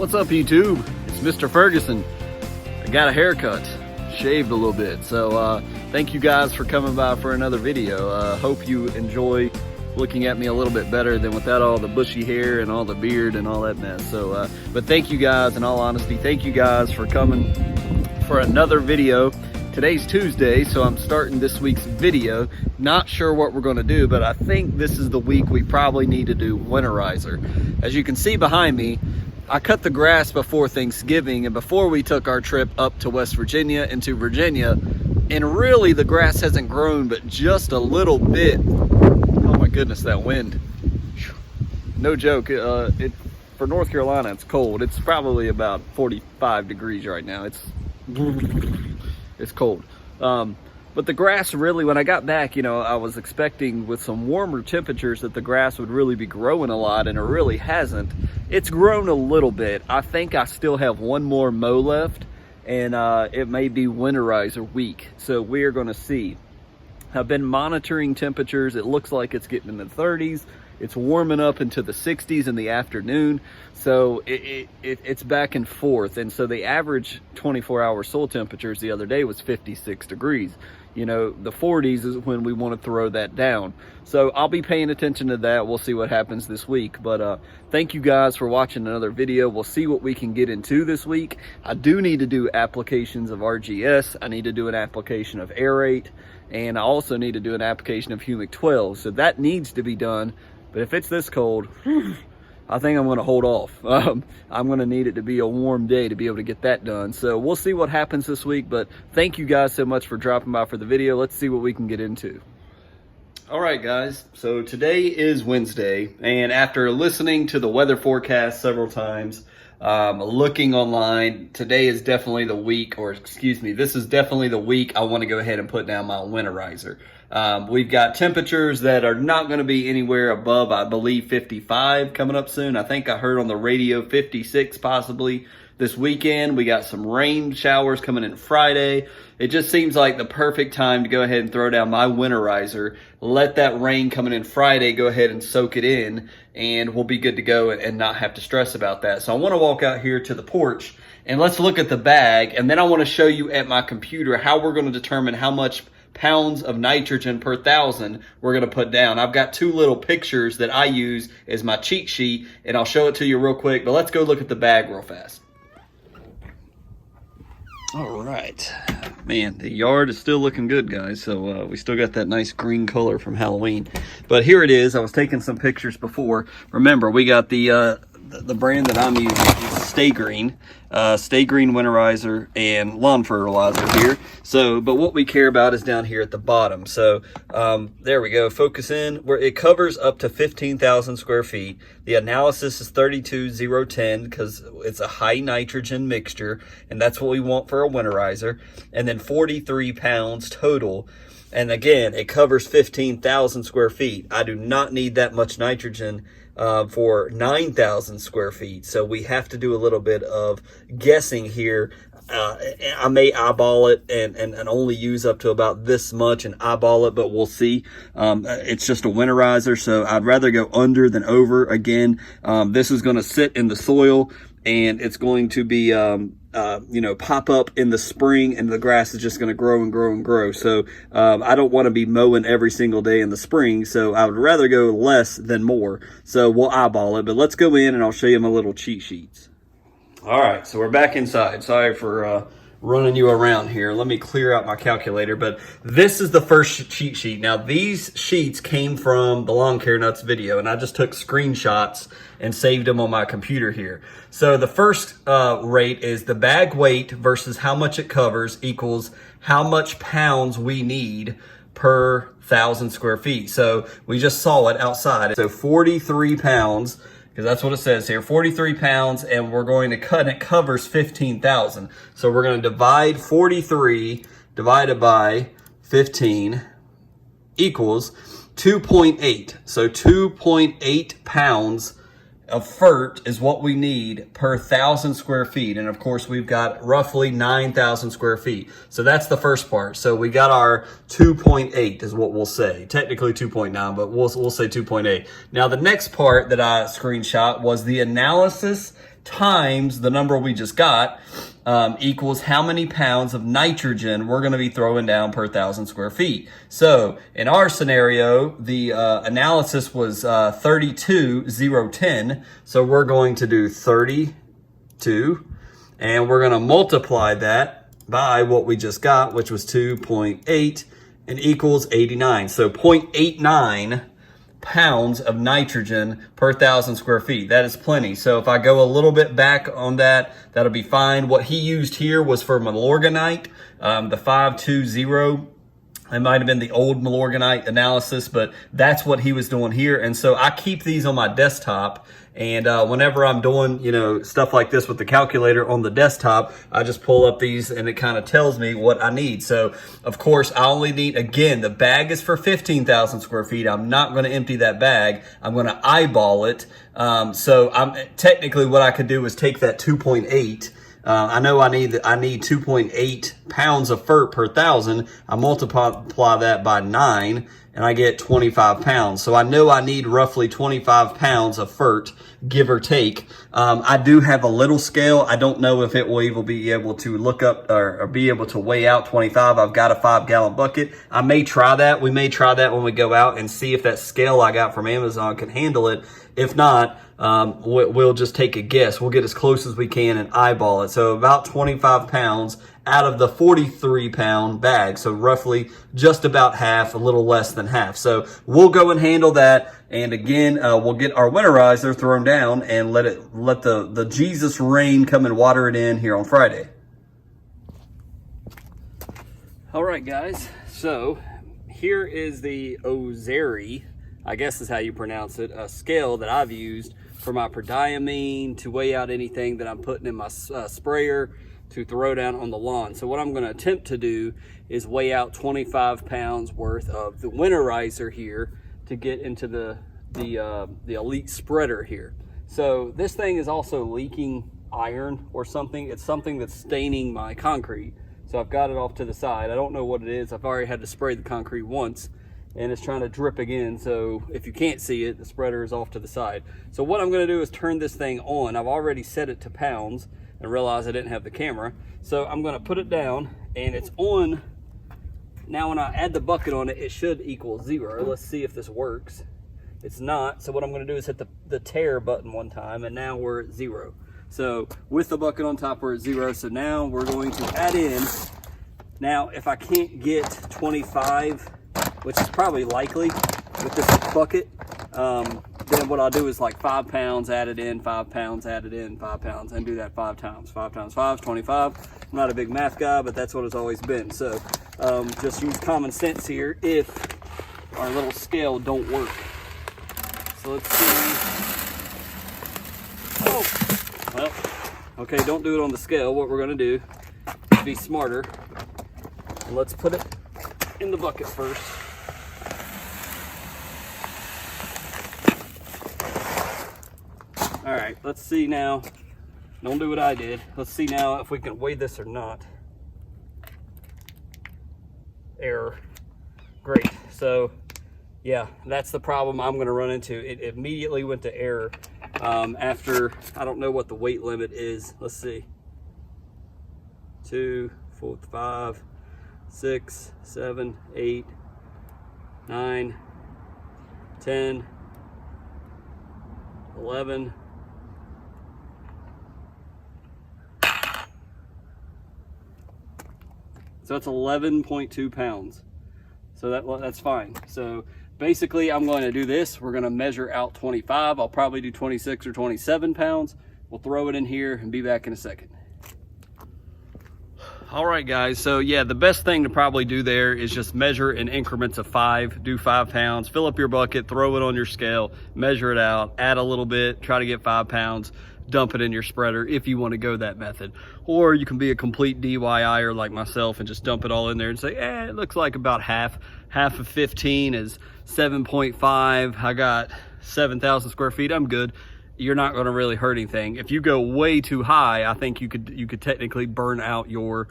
What's up, YouTube? It's Mr. Ferguson. I got a haircut, shaved a little bit. So thank you guys for coming by for another video. Hope you enjoy looking at me a little bit better than without all the bushy hair and all the beard and all that mess. So, but thank you guys, in all honesty, thank you guys for coming for another video. Today's Tuesday, so I'm starting this week's video. Not sure what we're gonna do, but I think this is the week we probably need to do Winterizer. As you can see behind me, I cut the grass before Thanksgiving and before we took our trip up to West Virginia and to Virginia, and really the grass hasn't grown but just a little bit. Oh my goodness, that wind. No joke, for North Carolina it's cold. It's probably about 45 degrees right now. It's cold. But the grass really, when I got back, you know, I was expecting with some warmer temperatures that the grass would really be growing a lot, and it really hasn't. It's grown a little bit. I think I still have one more mow left, and it may be Winterizer week. So we're gonna see. I've been monitoring temperatures. It looks like it's getting in the 30s. It's warming up into the 60s in the afternoon. So it's back and forth. And so the average 24-hour soil temperatures the other day was 56 degrees. You know, the 40s is when we want to throw that down. So I'll be paying attention to that. We'll see what happens this week. But thank you guys for watching another video. We'll see what we can get into this week. I do need to do applications of RGS. I need to do an application of Aerate. And I also need to do an application of Humic 12. So that needs to be done. But if it's this cold, I think I'm gonna hold off. I'm gonna need it to be a warm day to be able to get that done. So we'll see what happens this week, but thank you guys so much for dropping by for the video. Let's see what we can get into. All right, guys, so today is Wednesday, and after listening to the weather forecast several times, looking online, today is definitely the week, or excuse me, this is definitely the week I wanna go ahead and put down my Winterizer. We've got temperatures that are not going to be anywhere above, I believe, 55 coming up soon. I think I heard on the radio 56 possibly this weekend. We got some rain showers coming in Friday. It just seems like the perfect time to go ahead and throw down my Winterizer. Let that rain coming in Friday go ahead and soak it in, and we'll be good to go and not have to stress about that. So I want to walk out here to the porch and let's look at the bag, and then I want to show you at my computer how we're going to determine how much pounds of nitrogen per thousand we're going to put down. I've got two little pictures that I use as my cheat sheet, and I'll show it to you real quick, but let's go look at the bag real fast. All right, man, the yard is still looking good, guys. So we still got that nice green color from Halloween, but here it is. I was taking some pictures before. Remember, we got the brand that I'm using is Sta-Green, StaGreen Winterizer and lawn fertilizer here. So, but what we care about is down here at the bottom. So there we go, focus in, where it covers up to 15,000 square feet. The analysis is 32,010 because it's a high nitrogen mixture, and that's what we want for a Winterizer. And then 43 pounds total. And again, it covers 15,000 square feet. I do not need that much nitrogen for 9,000 square feet. So we have to do a little bit of guessing here. I may eyeball it and only use up to about this much and eyeball it, but we'll see. It's just a Winterizer, so I'd rather go under than over. Again, this is going to sit in the soil, and it's going to be, you know, pop up in the spring, and the grass is just going to grow and grow and grow. So I don't want to be mowing every single day in the spring, so I would rather go less than more. So we'll eyeball it, but let's go in and I'll show you my little cheat sheets. All right, so we're back inside. Sorry for running you around here. Let me clear out my calculator, but this is the first cheat sheet. Now, these sheets came from the Lawn Care Nuts video, and I just took screenshots and saved them on my computer here. So the first rate is the bag weight versus how much it covers equals how much pounds we need per 1,000 square feet. So we just saw it outside. So 43 pounds, because that's what it says here, 43 pounds, and we're going to cut, and it covers 15,000. So we're going to divide 43 divided by 15 equals 2.8. So 2.8 pounds of fert is what we need per 1,000 square feet. And of course, we've got roughly 9,000 square feet. So that's the first part. So we got our 2.8 is what we'll say. Technically 2.9, but we'll say 2.8. Now the next part that I screenshot was the analysis times the number we just got equals how many pounds of nitrogen we're going to be throwing down per 1,000 square feet. So in our scenario, the analysis was 32,010. So we're going to do 32, and we're going to multiply that by what we just got, which was 2.8, and equals 89. So 0.89 pounds of nitrogen per 1,000 square feet. That is plenty. So if I go a little bit back on that, that'll be fine. What he used here was for Milorganite, the 520. It might have been the old Milorganite analysis, but that's what he was doing here. And so I keep these on my desktop, and whenever I'm doing, you know, stuff like this with the calculator on the desktop, I just pull up these and it kind of tells me what I need. So of course I only need, again, the bag is for 15,000 square feet. I'm not going to empty that bag. I'm going to eyeball it. So technically what I could do is take that 2.8. I know I need 2.8 pounds of fert per 1,000. I multiply that by 9 and I get 25 pounds. So I know I need roughly 25 pounds of fert, give or take. I do have a little scale. I don't know if it will even be able to look up or be able to weigh out 25. I've got a 5-gallon bucket. I may try that. We may try that when we go out and see if that scale I got from Amazon can handle it. If not, we'll just take a guess. We'll get as close as we can and eyeball it. So about 25 pounds out of the 43-pound bag. So roughly just about half, a little less than half. So we'll go and handle that. And again, we'll get our winterizer thrown down and let the Jesus rain come and water it in here on Friday. All right, guys. So here is the Ozeri, I guess is how you pronounce it, a scale that I've used for my prodiamine, to weigh out anything that I'm putting in my sprayer to throw down on the lawn. So what I'm going to attempt to do is weigh out 25 pounds worth of the winterizer here to get into the elite spreader here. So this thing is also leaking iron or something. It's something that's staining my concrete. So I've got it off to the side. I don't know what it is. I've already had to spray the concrete once, and it's trying to drip again. So if you can't see it, the spreader is off to the side. So what I'm going to do is turn this thing on. I've already set it to pounds and realized I didn't have the camera. So I'm going to put it down, and it's on. Now when I add the bucket on it, it should equal 0. Let's see if this works. It's not. So what I'm going to do is hit the tear button one time, and now we're at 0. So with the bucket on top, we're at 0. So now we're going to add in. Now if I can't get 25, which is probably likely with this bucket, then what I'll do is like 5 pounds added in, 5 pounds added in, 5 pounds, and do that 5 times. 5 times 5 is 25. I'm not a big math guy, but that's what it's always been. So just use common sense here if our little scale don't work. So let's see. Oh, well, okay, don't do it on the scale. What we're gonna do is be smarter. And let's put it in the bucket first. All right, let's see now. Don't do what I did. Let's see now if we can weigh this or not. Error. Great. So, yeah, that's the problem I'm going to run into. It immediately went to error after, I don't know what the weight limit is. Let's see. 2, 4, 5, 6, 7, 8, 9, 10, 11, so that's 11.2 pounds. So that's fine. So basically I'm going to do this. We're going to measure out 25. I'll probably do 26 or 27 pounds. We'll throw it in here and be back in a second. All right, guys. So yeah, the best thing to probably do there is just measure in increments of 5. Do 5 pounds, fill up your bucket, throw it on your scale, measure it out, add a little bit, try to get 5 pounds, dump it in your spreader if you want to go that method. Or you can be a complete DIYer like myself and just dump it all in there and say, it looks like about half of 15 is 7.5. I got 7,000 square feet. I'm good. You're not going to really hurt anything. If you go way too high, I think you could technically burn out your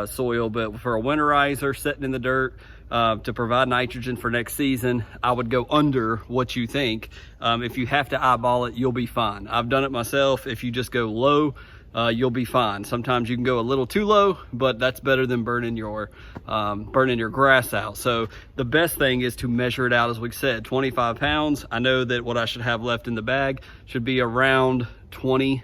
soil. But for a winterizer sitting in the dirt, to provide nitrogen for next season, I would go under what you think. If you have to eyeball it, you'll be fine. I've done it myself. If you just go low, you'll be fine. Sometimes you can go a little too low, but that's better than burning your grass out. So the best thing is to measure it out, as we said, 25 pounds. I know that what I should have left in the bag should be around 20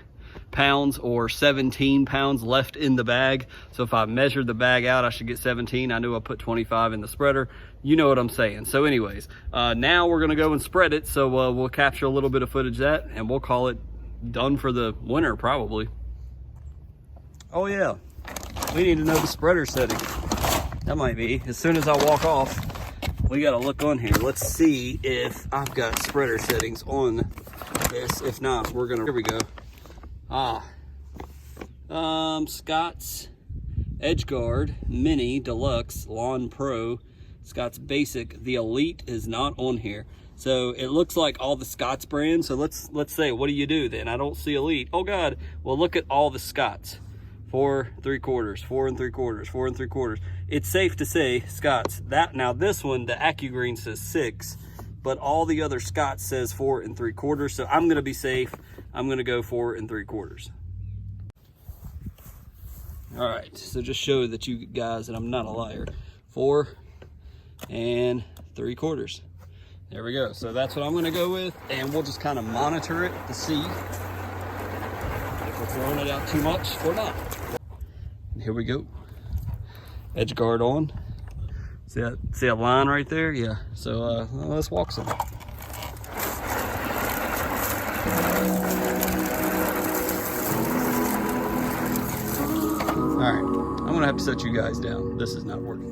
pounds or 17 pounds left in the bag. So if I measured the bag out, I should get 17. I knew I put 25 in the spreader. You know what I'm saying. So anyways, now we're gonna go and spread it. So we'll capture a little bit of footage of that, and we'll call it done for the winter probably. Oh yeah, we need to know the spreader setting. That might be, as soon as I walk off, we gotta look on here. Let's see if I've got spreader settings on this. If not, we're gonna, here we go. Scott's Edge Guard Mini Deluxe Lawn Pro, Scott's Basic. The Elite is not on here. So it looks like all the Scott's brands. So let's say, what do you do then? I don't see Elite. Oh God, well look at all the Scott's. 4 3/4, 4 3/4, 4 3/4. It's safe to say Scott's. Now this one, the AccuGreen says 6, but all the other Scott's says 4 3/4. So I'm gonna be safe. I'm gonna go 4 3/4. All right, so just show that you guys that I'm not a liar. 4 3/4. There we go. So that's what I'm gonna go with, and we'll just kind of monitor it to see if we're throwing it out too much or not. Here we go. Edge guard on. See that line right there? Yeah. So let's walk some. All right, I'm gonna have to set you guys down. This is not working.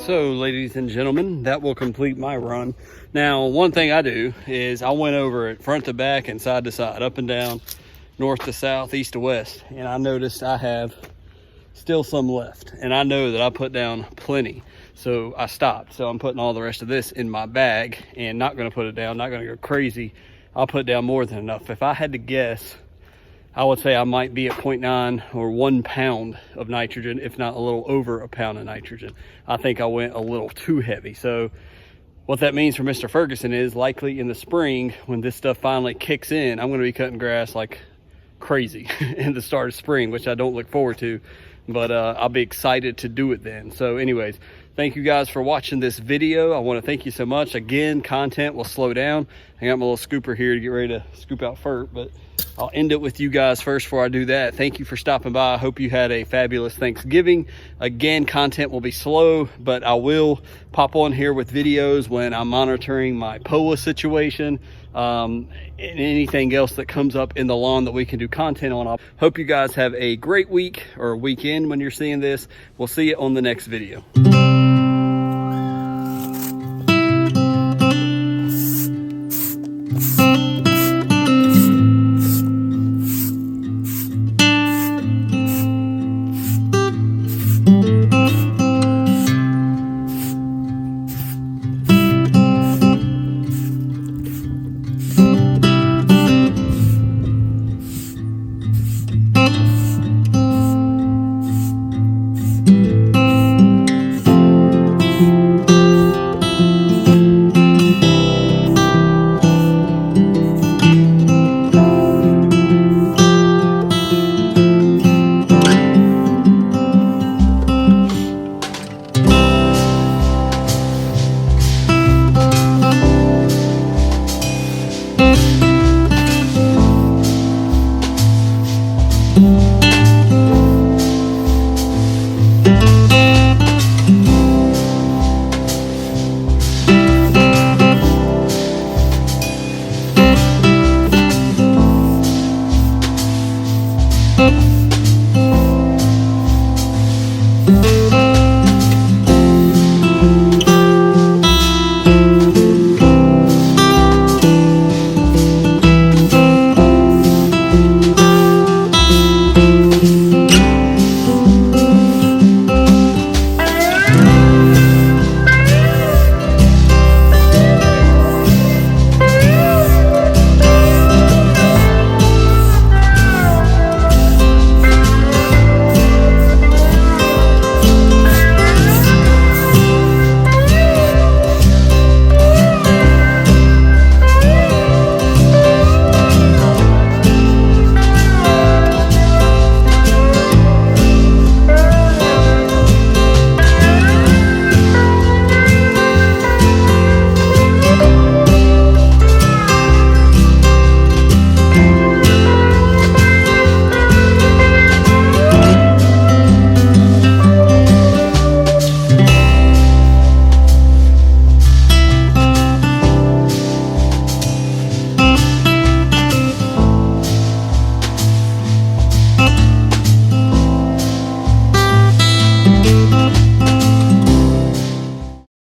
So ladies and gentlemen, that will complete my run. Now, one thing I do is I went over it front to back and side to side, up and down, north to south, east to west, and I noticed I have still some left, and I know that I put down plenty, so I stopped. So I'm putting all the rest of this in my bag and not going to put it down, not going to go crazy. I'll put down more than enough. If I had to guess, I would say I might be at 0.9 or 1 pound of nitrogen, if not a little over a pound of nitrogen. I think I went a little too heavy. So what that means for Mr. Ferguson is likely in the spring, when this stuff finally kicks in, I'm going to be cutting grass like crazy in the start of spring, which I don't look forward to, but I'll be excited to do it then. So anyways, thank you guys for watching this video. I want to thank you so much. Again, content will slow down. I got my little scooper here to get ready to scoop out fert, but I'll end it with you guys first before I do that. Thank you for stopping by. I hope you had a fabulous Thanksgiving. Again, content will be slow, but I will pop on here with videos when I'm monitoring my POA situation, and anything else that comes up in the lawn that we can do content on. I hope you guys have a great week or weekend when you're seeing this. We'll see you on the next video.